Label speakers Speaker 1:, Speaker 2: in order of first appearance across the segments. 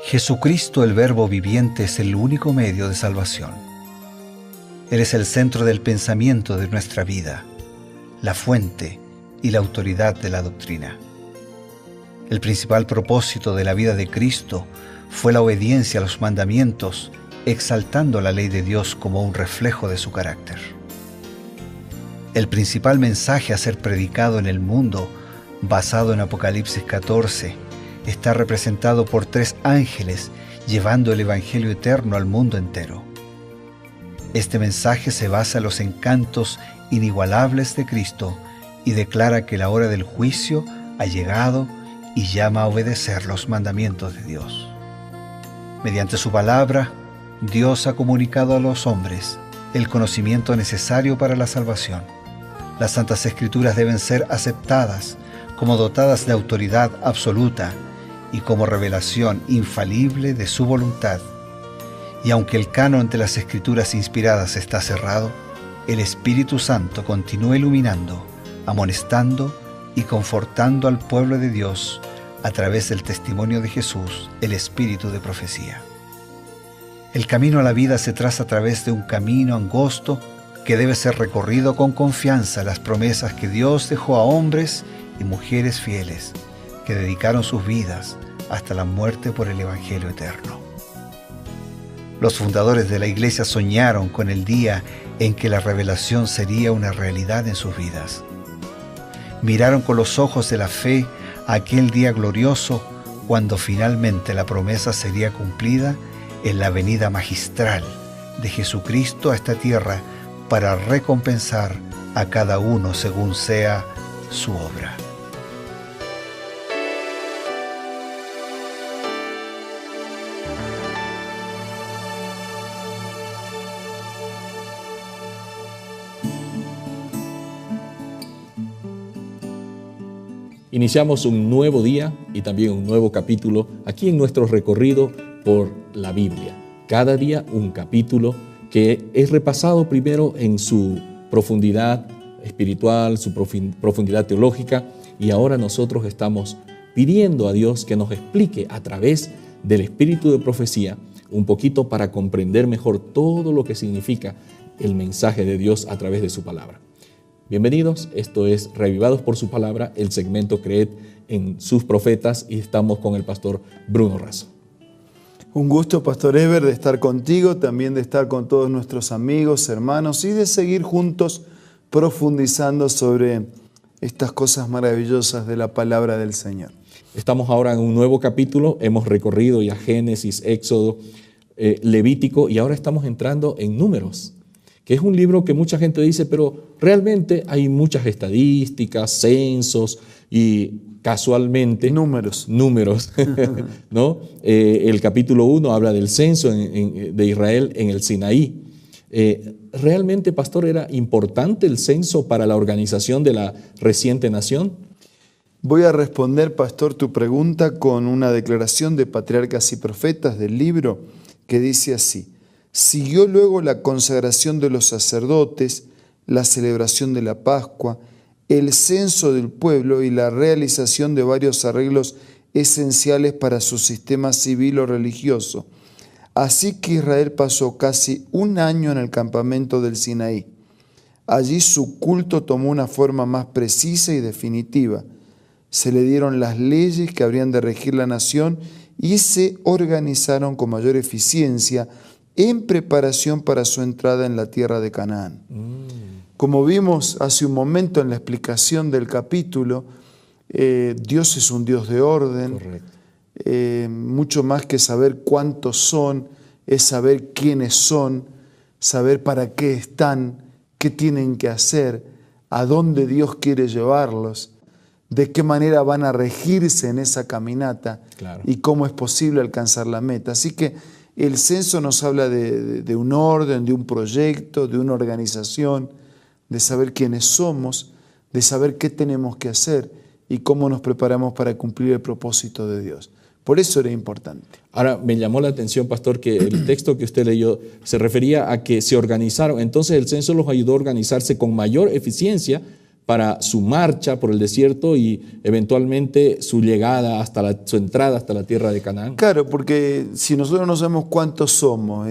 Speaker 1: Jesucristo, el Verbo viviente, es el único medio de salvación. Él es el centro del pensamiento de nuestra vida, la fuente y la autoridad de la doctrina. El principal propósito de la vida de Cristo fue la obediencia a los mandamientos, exaltando la ley de Dios como un reflejo de su carácter. El principal mensaje a ser predicado en el mundo, basado en Apocalipsis 14, está representado por 3 ángeles llevando el Evangelio eterno al mundo entero. Este mensaje se basa en los encantos inigualables de Cristo y declara que la hora del juicio ha llegado y llama a obedecer los mandamientos de Dios. Mediante su palabra, Dios ha comunicado a los hombres el conocimiento necesario para la salvación. Las Santas Escrituras deben ser aceptadas como dotadas de autoridad absoluta y como revelación infalible de su voluntad. Y aunque el canon de las Escrituras inspiradas está cerrado, el Espíritu Santo continúa iluminando, amonestando y confortando al pueblo de Dios a través del testimonio de Jesús, el Espíritu de profecía. El camino a la vida se traza a través de un camino angosto que debe ser recorrido con confianza en las promesas que Dios dejó a hombres y mujeres fieles que dedicaron sus vidas hasta la muerte por el Evangelio eterno. Los fundadores de la Iglesia soñaron con el día en que la revelación sería una realidad en sus vidas. Miraron con los ojos de la fe aquel día glorioso cuando finalmente la promesa sería cumplida en la venida magistral de Jesucristo a esta tierra para recompensar a cada uno según sea su obra.
Speaker 2: Iniciamos un nuevo día y también un nuevo capítulo aquí en nuestro recorrido por la Biblia. Cada día un capítulo que es repasado primero en su profundidad espiritual, su profundidad teológica, y ahora nosotros estamos pidiendo a Dios que nos explique a través del espíritu de profecía un poquito para comprender mejor todo lo que significa el mensaje de Dios a través de su palabra. Bienvenidos, esto es Reavivados por su Palabra, el segmento Creed en sus profetas, y estamos con el pastor Bruno Razo.
Speaker 3: Un gusto, Pastor Eber, de estar contigo, también de estar con todos nuestros amigos, hermanos, y de seguir juntos profundizando sobre estas cosas maravillosas de la palabra del Señor.
Speaker 2: Estamos ahora en un nuevo capítulo, hemos recorrido ya Génesis, Éxodo, Levítico, y ahora estamos entrando en Números, que es un libro que mucha gente dice, pero realmente hay muchas estadísticas, censos y casualmente números, ¿no? El capítulo 1 habla del censo de Israel en el Sinaí. ¿Realmente, pastor, era importante el censo para la organización de la reciente nación?
Speaker 3: Voy a responder, pastor, tu pregunta con una declaración de Patriarcas y Profetas del libro que dice así: siguió luego la consagración de los sacerdotes, la celebración de la Pascua, el censo del pueblo y la realización de varios arreglos esenciales para su sistema civil o religioso. Así que Israel pasó casi un año en el campamento del Sinaí. Allí su culto tomó una forma más precisa y definitiva. Se le dieron las leyes que habrían de regir la nación y se organizaron con mayor eficiencia en preparación para su entrada en la tierra de Canaán. Como vimos hace un momento en la explicación del capítulo, Dios es un Dios de orden. Mucho más que saber cuántos son, es saber quiénes son, saber para qué están, qué tienen que hacer, a dónde Dios quiere llevarlos, de qué manera van a regirse en esa caminata, claro, y cómo es posible alcanzar la meta. Así que el censo nos habla de un orden, de un proyecto, de una organización, de saber quiénes somos, de saber qué tenemos que hacer y cómo nos preparamos para cumplir el propósito de Dios. Por eso era importante.
Speaker 2: Ahora, me llamó la atención, pastor, que el texto que usted leyó se refería a que se organizaron. Entonces el censo los ayudó a organizarse con mayor eficiencia para su marcha por el desierto y eventualmente su llegada su entrada hasta la tierra de Canaán.
Speaker 3: Claro, porque si nosotros no sabemos cuántos somos,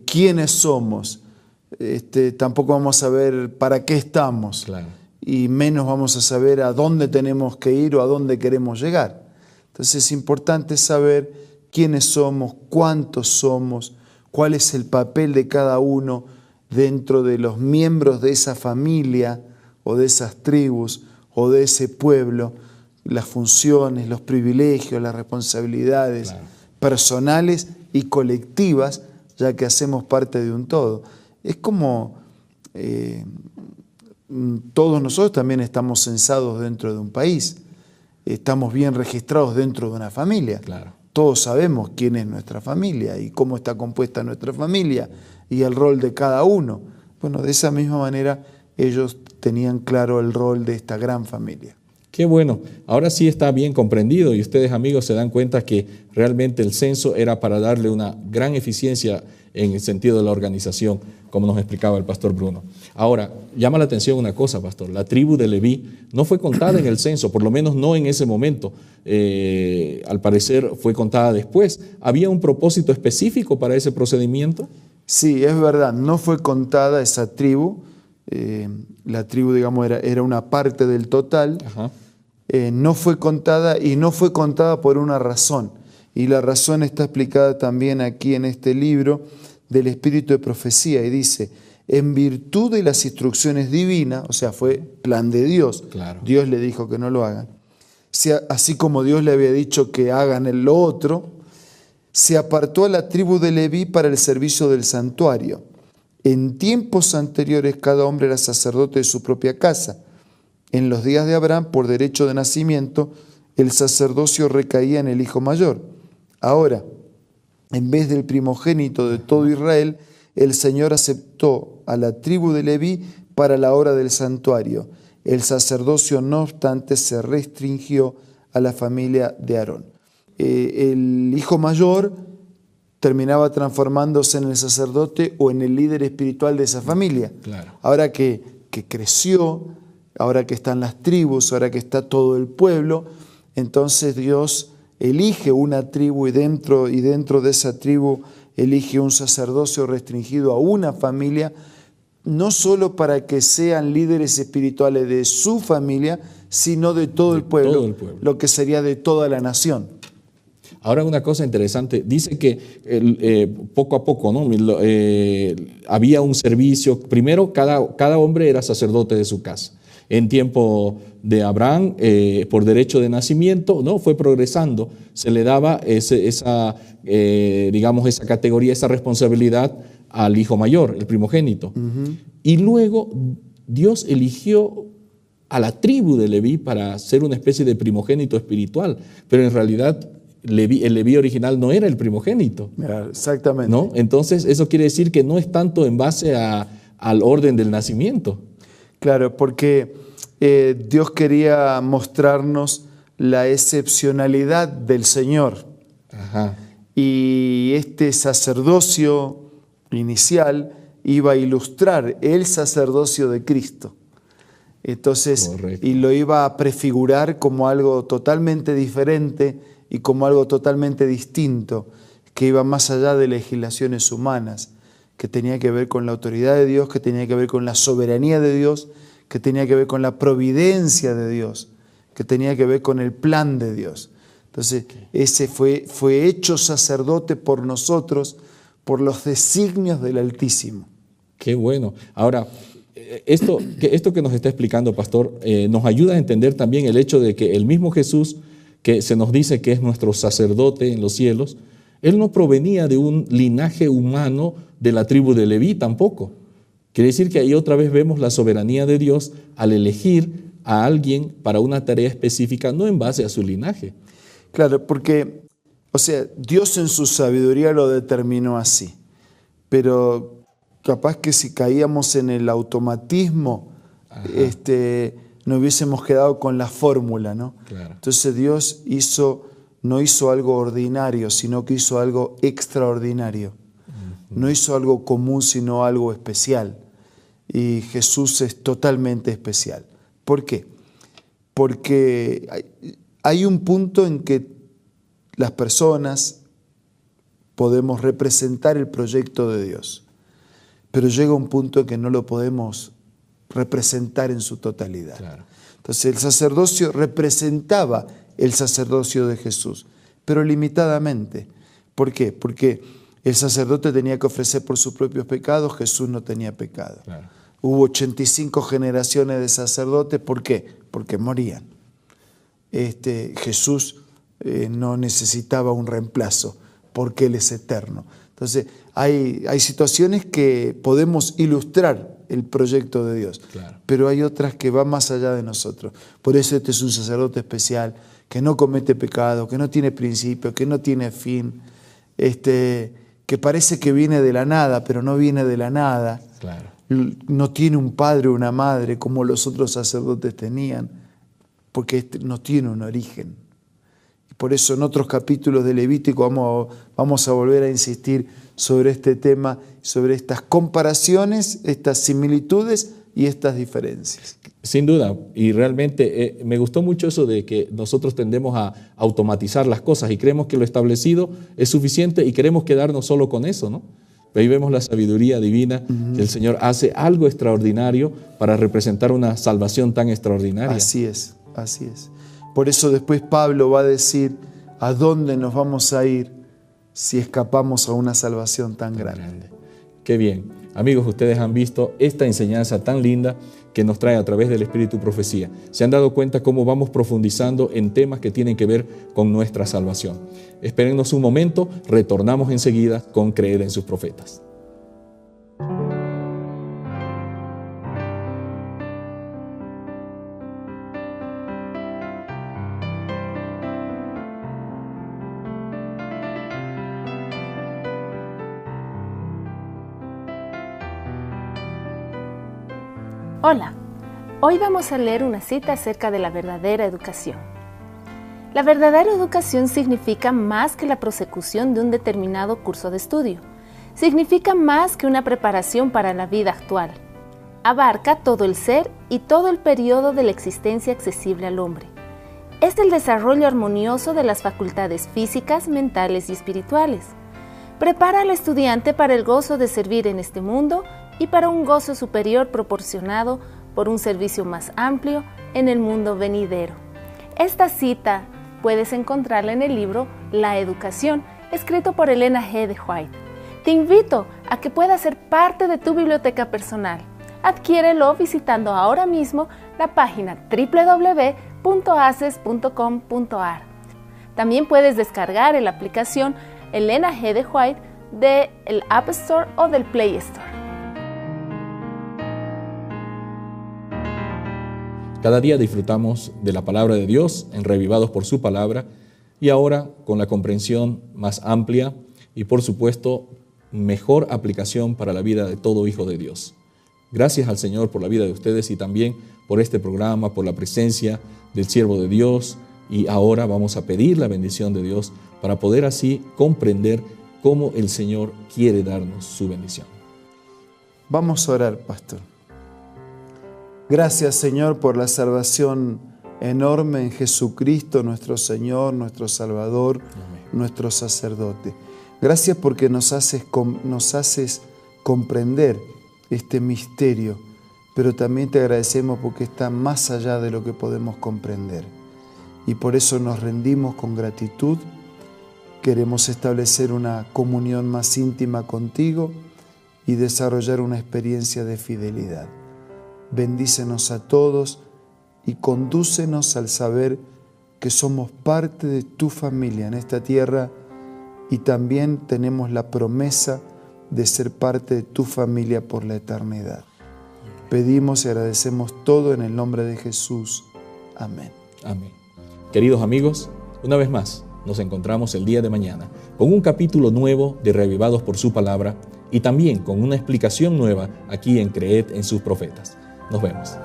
Speaker 3: quiénes somos, tampoco vamos a saber para qué estamos.
Speaker 2: Claro.
Speaker 3: Y menos vamos a saber a dónde tenemos que ir o a dónde queremos llegar. Entonces es importante saber quiénes somos, cuántos somos, cuál es el papel de cada uno dentro de los miembros de esa familia o de esas tribus o de ese pueblo, las funciones, los privilegios, las responsabilidades personales y colectivas, ya que hacemos parte de un todo. Es como todos nosotros también estamos censados dentro de un país, estamos bien registrados dentro de una familia.
Speaker 2: Claro.
Speaker 3: Todos sabemos quién es nuestra familia y cómo está compuesta nuestra familia y el rol de cada uno. Bueno, de esa misma manera ellos tenían claro el rol de esta gran familia.
Speaker 2: Qué bueno, ahora sí está bien comprendido y ustedes, amigos, se dan cuenta que realmente el censo era para darle una gran eficiencia en el sentido de la organización, como nos explicaba el pastor Bruno. Ahora, llama la atención una cosa, pastor, la tribu de Leví no fue contada en el censo, por lo menos no en ese momento, al parecer fue contada después. ¿Había un propósito específico para ese procedimiento?
Speaker 3: Sí, es verdad, no fue contada esa tribu, la tribu, digamos, era una parte del total.
Speaker 2: Ajá.
Speaker 3: No fue contada y no fue contada por una razón. Y la razón está explicada también aquí en este libro del Espíritu de Profecía. Y dice, en virtud de las instrucciones divinas, o sea, fue plan de Dios.
Speaker 2: Claro.
Speaker 3: Dios le dijo que no lo hagan. Así como Dios le había dicho que hagan lo otro, se apartó a la tribu de Leví para el servicio del santuario. En tiempos anteriores cada hombre era sacerdote de su propia casa. En los días de Abraham, por derecho de nacimiento, el sacerdocio recaía en el hijo mayor. Ahora, en vez del primogénito de todo Israel, el Señor aceptó a la tribu de Leví para la obra del santuario. El sacerdocio, no obstante, se restringió a la familia de Aarón. El hijo mayor terminaba transformándose en el sacerdote o en el líder espiritual de esa familia.
Speaker 2: Claro.
Speaker 3: Ahora que creció, ahora que están las tribus, ahora que está todo el pueblo, entonces Dios elige una tribu y dentro de esa tribu elige un sacerdocio restringido a una familia, no solo para que sean líderes espirituales de su familia, sino de todo el pueblo, lo que sería de toda la nación.
Speaker 2: Ahora una cosa interesante, dice que poco a poco, ¿no? Había un servicio, primero cada hombre era sacerdote de su casa. En tiempo de Abraham, por derecho de nacimiento, ¿no? Fue progresando, se le daba esa categoría, esa responsabilidad al hijo mayor, el primogénito. Uh-huh. Y luego Dios eligió a la tribu de Leví para ser una especie de primogénito espiritual, pero en realidad el Leví original no era el primogénito.
Speaker 3: Exactamente.
Speaker 2: ¿No? Entonces eso quiere decir que no es tanto en base al orden del nacimiento.
Speaker 3: Claro, porque Dios quería mostrarnos la excepcionalidad del Señor.
Speaker 2: Ajá.
Speaker 3: Y este sacerdocio inicial iba a ilustrar el sacerdocio de Cristo. Entonces, correcto, y lo iba a prefigurar como algo totalmente diferente y como algo totalmente distinto, que iba más allá de legislaciones humanas, que tenía que ver con la autoridad de Dios, que tenía que ver con la soberanía de Dios, que tenía que ver con la providencia de Dios, que tenía que ver con el plan de Dios. Entonces, ese fue hecho sacerdote por nosotros, por los designios del Altísimo.
Speaker 2: Qué bueno. Ahora, esto que nos está explicando, pastor, nos ayuda a entender también el hecho de que el mismo Jesús, que se nos dice que es nuestro sacerdote en los cielos, Él no provenía de un linaje humano de la tribu de Leví tampoco. Quiere decir que ahí otra vez vemos la soberanía de Dios al elegir a alguien para una tarea específica, no en base a su linaje.
Speaker 3: Claro, porque, o sea, Dios en su sabiduría lo determinó así, pero capaz que si caíamos en el automatismo, no hubiésemos quedado con la fórmula, ¿no?
Speaker 2: Claro.
Speaker 3: Entonces Dios no hizo algo ordinario, sino que hizo algo extraordinario. Uh-huh. No hizo algo común, sino algo especial. Y Jesús es totalmente especial. ¿Por qué? Porque hay un punto en que las personas podemos representar el proyecto de Dios, pero llega un punto en que no lo podemos representar en su totalidad.
Speaker 2: Claro.
Speaker 3: Entonces el sacerdocio representaba el sacerdocio de Jesús, pero limitadamente. ¿Por qué? Porque el sacerdote tenía que ofrecer por sus propios pecados, Jesús no tenía pecado.
Speaker 2: Claro.
Speaker 3: Hubo 85 generaciones de sacerdotes, ¿por qué? Porque morían. Jesús no necesitaba un reemplazo, porque Él es eterno. Entonces, hay situaciones que podemos ilustrar el proyecto de Dios,
Speaker 2: claro,
Speaker 3: pero hay otras que van más allá de nosotros. Por eso este es un sacerdote especial, que no comete pecado, que no tiene principio, que no tiene fin, que parece que viene de la nada, pero no viene de la nada.
Speaker 2: claro.
Speaker 3: No tiene un padre o una madre como los otros sacerdotes tenían, porque no tiene un origen. Por eso en otros capítulos de Levítico vamos a volver a insistir sobre este tema, sobre estas comparaciones, estas similitudes y estas diferencias.
Speaker 2: Sin duda, y realmente me gustó mucho eso de que nosotros tendemos a automatizar las cosas y creemos que lo establecido es suficiente y queremos quedarnos solo con eso, ¿no? Pero ahí vemos la sabiduría divina, que el Señor hace algo extraordinario para representar una salvación tan extraordinaria.
Speaker 3: Así es, así es. Por eso después Pablo va a decir, ¿a dónde nos vamos a ir si escapamos a una salvación tan grande?
Speaker 2: Qué bien. Amigos, ustedes han visto esta enseñanza tan linda que nos trae a través del Espíritu Profecía. Se han dado cuenta cómo vamos profundizando en temas que tienen que ver con nuestra salvación. Espérennos un momento, retornamos enseguida con Creed en sus profetas.
Speaker 4: Hola, hoy vamos a leer una cita acerca de la verdadera educación. La verdadera educación significa más que la prosecución de un determinado curso de estudio. Significa más que una preparación para la vida actual. Abarca todo el ser y todo el periodo de la existencia accesible al hombre. Es el desarrollo armonioso de las facultades físicas, mentales y espirituales. Prepara al estudiante para el gozo de servir en este mundo y para un gozo superior proporcionado por un servicio más amplio en el mundo venidero. Esta cita puedes encontrarla en el libro La Educación, escrito por Elena G. de White. Te invito a que pueda ser parte de tu biblioteca personal. Adquiérelo visitando ahora mismo la página www.aces.com.ar. También puedes descargar la aplicación Elena G. de White del App Store o del Play Store.
Speaker 2: Cada día disfrutamos de la palabra de Dios, en Revivados por su palabra, y ahora con la comprensión más amplia y, por supuesto, mejor aplicación para la vida de todo hijo de Dios. Gracias al Señor por la vida de ustedes y también por este programa, por la presencia del siervo de Dios, y ahora vamos a pedir la bendición de Dios para poder así comprender cómo el Señor quiere darnos su bendición.
Speaker 3: Vamos a orar, pastor. Gracias, Señor, por la salvación enorme en Jesucristo, nuestro Señor, nuestro Salvador,
Speaker 2: Amén.
Speaker 3: Nuestro sacerdote. Gracias porque nos haces comprender este misterio, pero también te agradecemos porque está más allá de lo que podemos comprender. Y por eso nos rendimos con gratitud. Queremos establecer una comunión más íntima contigo y desarrollar una experiencia de fidelidad. Bendícenos a todos y condúcenos al saber que somos parte de tu familia en esta tierra y también tenemos la promesa de ser parte de tu familia por la eternidad. Pedimos y agradecemos todo en el nombre de Jesús. Amén.
Speaker 2: Amén. Queridos amigos, una vez más nos encontramos el día de mañana con un capítulo nuevo de Revivados por su palabra y también con una explicación nueva aquí en Creed en sus profetas. Nos vemos.